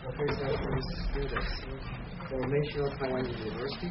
professor with students for National Taiwan University.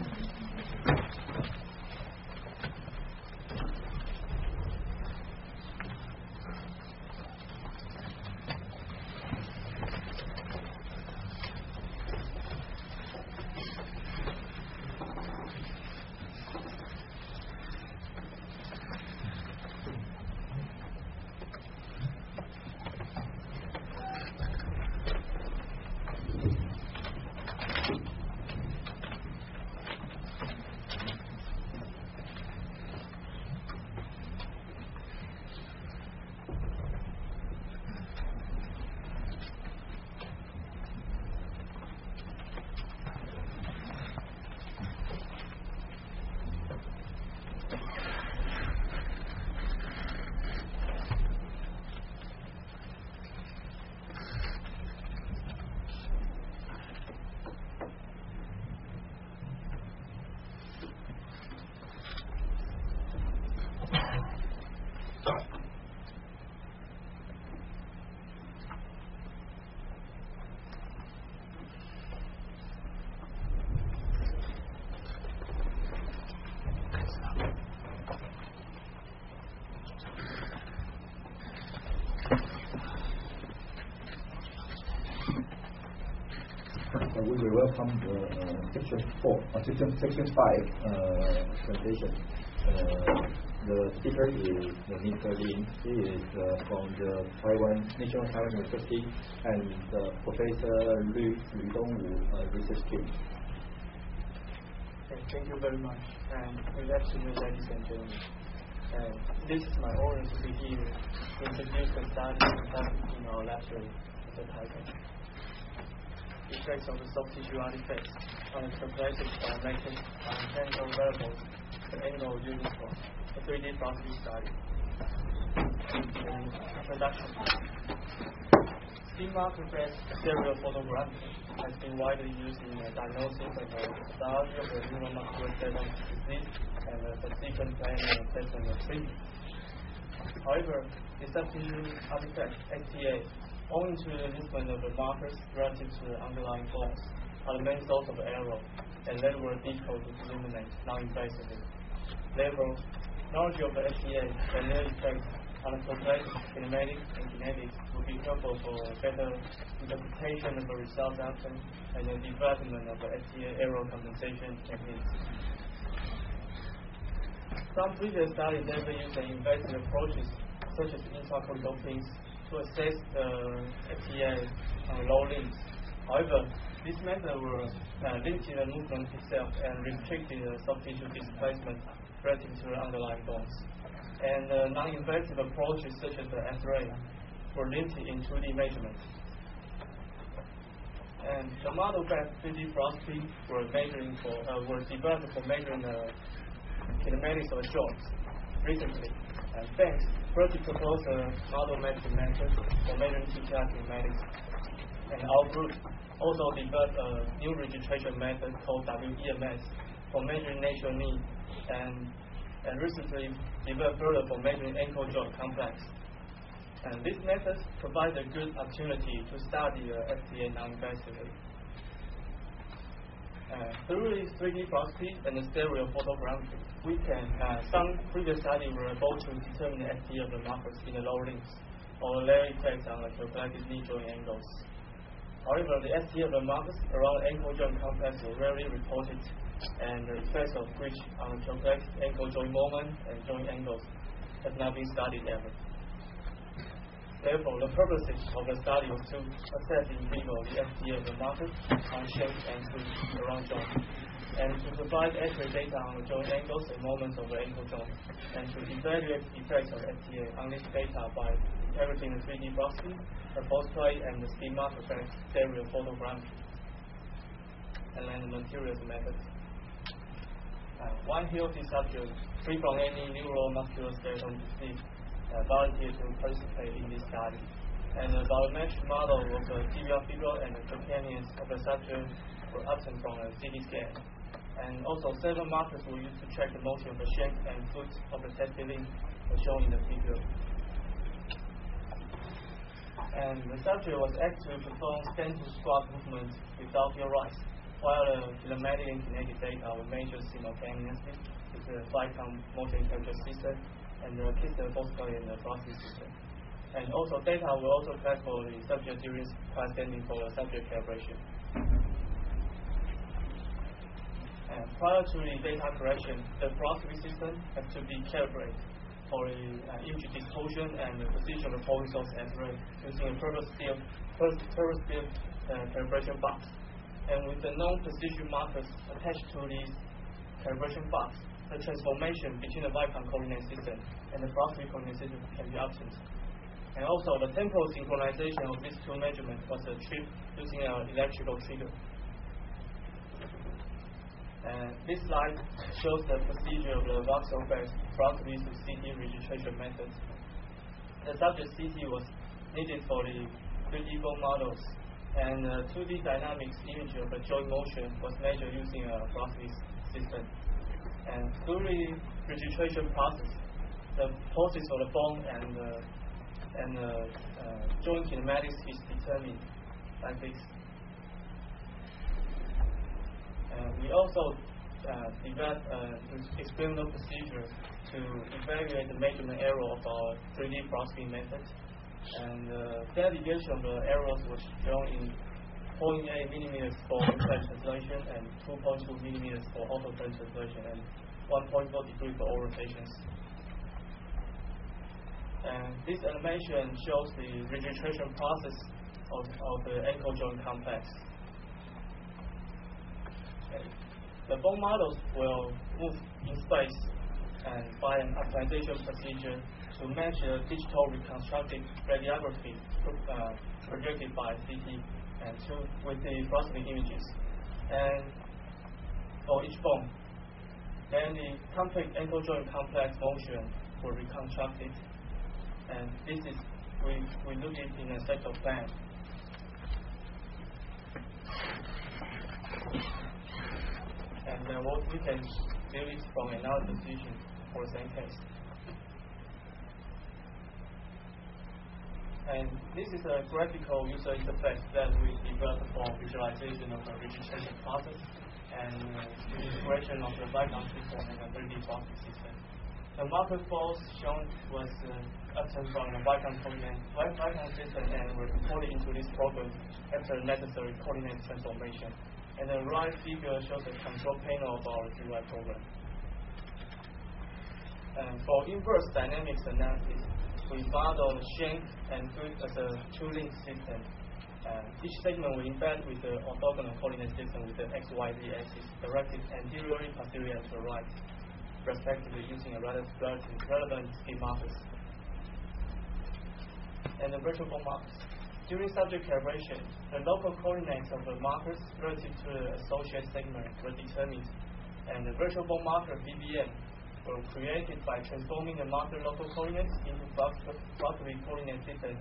We will welcome the section 5 presentation. The speaker is Mr. Lin. He is from the National Taiwan University and Professor Lu Dongwu research team. Thank you very much, and good afternoon, ladies and gentlemen. This is my honor to be here to introduce the study conducted in our lecture at the title. Effects of the soft tissue artifacts on the perplexity biometric mechanical variables, the angle unit for the 3D philosophy study. Introduction. Spin marker-based stereophotogrammetry has been widely used in diagnosing the pathology of the neuromuscular cell disease and the subsequent planning and assessment of treatment. However, the soft tissue artifact STA, owing to the movement of the markers relative to the underlying forms, are the main source of error, and that were difficult to eliminate non-invasively. Therefore, knowledge of the STA and their effects on the complex kinematics and kinetics will be helpful for better interpretation of the results outcome and the development of the STA error compensation techniques. Some previous studies never used invasive approaches such as intracortical pins to assess the STA on low limbs. However, this method will limit the movement itself and restrict the soft tissue displacement relative to the underlying bones. And non-invasive approaches such as the X-ray were limited in 2D measurements. And the model-based 3D philosophy were developed for measuring the kinematics of joints recently. And thanks, Bertie proposed a model metric method for measuring TTR kinematics. And our group also developed a new registration method called WEMS for measuring natural knee, and recently developed further for measuring ankle joint complex. And these methods provide a good opportunity to study STA non-invasively. Through this 3D philosophy and the stereophotogrammetry, we can, some previous studies were able to determine the STA of the markers in the lower limbs or their effects on the calculated knee joint angles. However, the STA of the markers around the ankle joint complex were rarely reported, and the effects of which on the calculated ankle joint moment and joint angles have not been studied ever. Therefore, the purposes of the study was to assess in vivo the STA of the markers on shape and twists around joints, and to provide accurate data on the joint angles and moments of the ankle joint, and to evaluate the effects of STA on this data by interpreting the 3D philosophy, the force plate, and the spin marker-based stereophotogrammetry, and then the materials method. One healthy subject free from any neuromusculoskeletal disease volunteered to participate in this study. And the biometric model of the tibial fibula and the companions of the subject were obtained from a CT scan. And also 7 markers were used to track the motion of the shank and foot of the testicle as shown in the figure. And the subject was asked to perform stand to squat movements without heel rise, while the kinematic and kinetic data were measured simultaneously with the 5-count motion capture system and the kister postcard and the velocity system. And also data were also collected for the subject during class standing for the subject calibration. And prior to the data correction, the velocity system has to be calibrated for the image distortion and the position of the polling source as well, using a purpose-built calibration box. And with the known precision markers attached to these calibration box, the transformation between the bicam coordinate system and the velocity coordinate system can be obtained. And also the temporal synchronization of these two measurements was achieved using an electrical trigger. And this slide shows the procedure of the voxel-based velocity to CT registration method. The subject CT was needed for the 3D bone models, and 2D dynamics image of the joint motion was measured using a velocity system. And through the registration process, the poses for the bone and joint kinematics is determined like this. We also developed an experimental procedure to evaluate the measurement error of our 3D velocity method. And the deviation of the errors was shown in 0.8 millimeters for inside translation and 2.2 millimeters for auto-turn translation and 1.4 degrees for all rotations. And this animation shows the registration process of the ankle joint complex. Okay. The bone models will move in space and by an optimization procedure to match the digital reconstructed radiography projected by CT and with the velocity images. And for each bone, then the complete ankle joint complex motion will reconstructed. And this is we look at in a sector plan. And what we can do it from another position for the same case. And this is a graphical user interface that we developed for visualization of the registration process and integration of the bicam system and the 3D velocity system. The marker force shown was obtained from the bicam system and were imported into this program after necessary coordinate transformation. And the right figure shows the control panel of our GUI program. And for inverse dynamics analysis, we model the shank and foot as a two-link system. Each segment will embed with the orthogonal coordinate system with the XYZ axis directed anteriorly, posteriorly, and to the right, respectively, using a relevant scheme markers. And the virtual bone markers. During subject calibration, the local coordinates of the markers relative to the associated segment were determined, and the virtual bone marker VBM were created by transforming the marker local coordinates into velocity coordinate system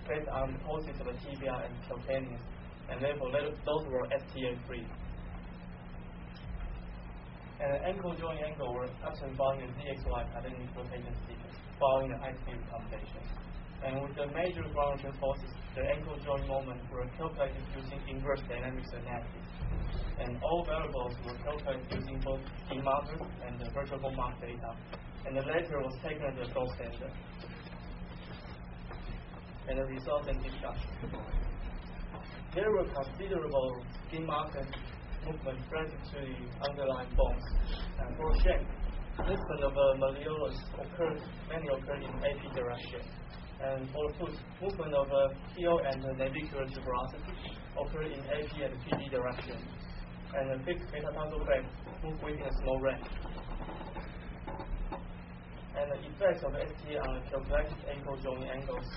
based on the poses of the tibia and calcaneus, and therefore those were STA-free. And the ankle joint angle were obtained following the ZXY dynamic rotation sequence, following the high-speed combination. And with the major ground motion forces, the ankle joint moment were calculated using inverse dynamics analysis. And all variables were calculated using both scheme markers and the virtual bone mark data. And the latter was taken as a gold standard. And the results and discussion. There were considerable scheme marker movement relative to the underlying bones. And for shank, movement of the malleolus mainly occurred in AP direction. And for the foot, movement of the heel and the navicular tuberosity occur in AP and PD direction. And the fixed metatarsal bed move within a small range. And the effects of STA on the calculated ankle joint angles.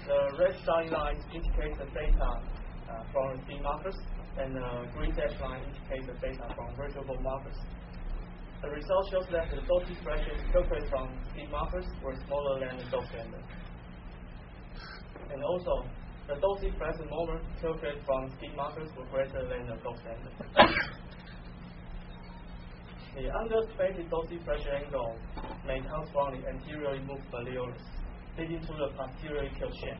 The red dotted lines indicate the data from the scheme markers, and the green dashed line indicates the data from virtual bone markers. The result shows that the dose diffraction calculated from scheme markers were smaller than the dose standard. And also, the dose diffraction moment calculated from scheme markers were greater than the dose standard. The understated dose diffraction angle may come from the anteriorly moved malleolus, leading to the posteriorly killed shank.